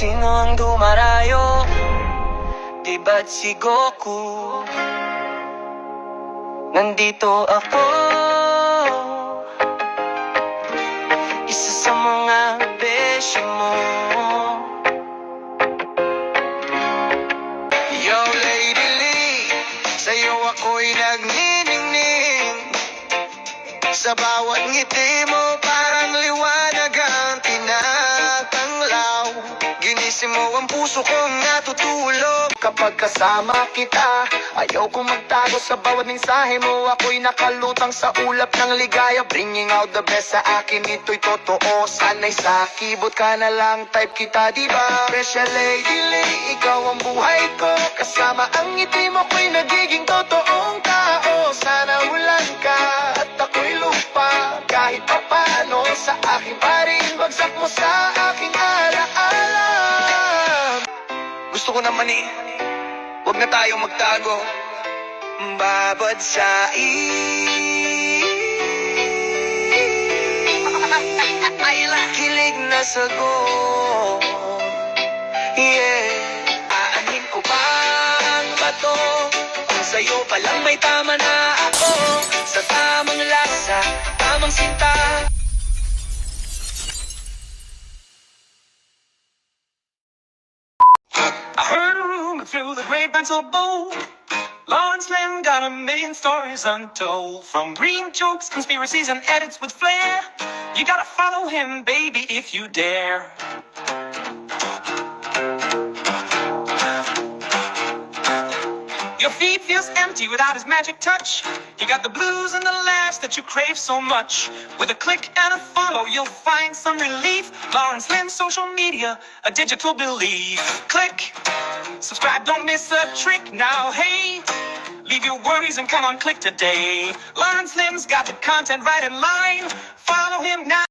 Sino ang dumarayo? Di ba't si Goku? Nandito ako, isa sa mga beshi mo. Yo, Lady Lee, sa'yo ako'y nagniningning. Sa bawat ngiti mo parang liwanag ang tinatanglaw. Ginising mo ang puso kong natutulog. Kapag kasama kita, ayaw kong magtago sa bawat mensahe mo. Ako'y nakalutang sa ulap ng ligaya, bringing out the best sa akin, ito'y totoo. Sana'y sa kibot ka na lang, type kita diba? Special Lady Lee, ikaw ang buhay ko. Kasama ang ngiti mo ko'y nagiging totoong tao. Sana ulan ka at ako'y lupa, kahit pa paano sa akin pa rin. Bagsak mo sa aking alaala. Gusto ko naman huwag na tayong magtago. Babad sa kilig na sagot. Yeah, aanhin ko ba ang bato? Kung sa'yo palang may tama na ako, sa tamang lasa, tamang sinta. I heard a rumor through the grapevine so bold. Lawrence Lim got a million stories untold. From green jokes, conspiracies, and edits with flair. You gotta follow him, baby, if you dare. Your feed feels empty without his magic touch. He got the blues and the laughs that you crave so much. With a click and a follow, you'll find some relief. Lawrence Lim, social media, a digital belief. Click, subscribe, don't miss a trick. Now, hey, leave your worries and come on, click today. Lawrence Lim's got the content right in line. Follow him now.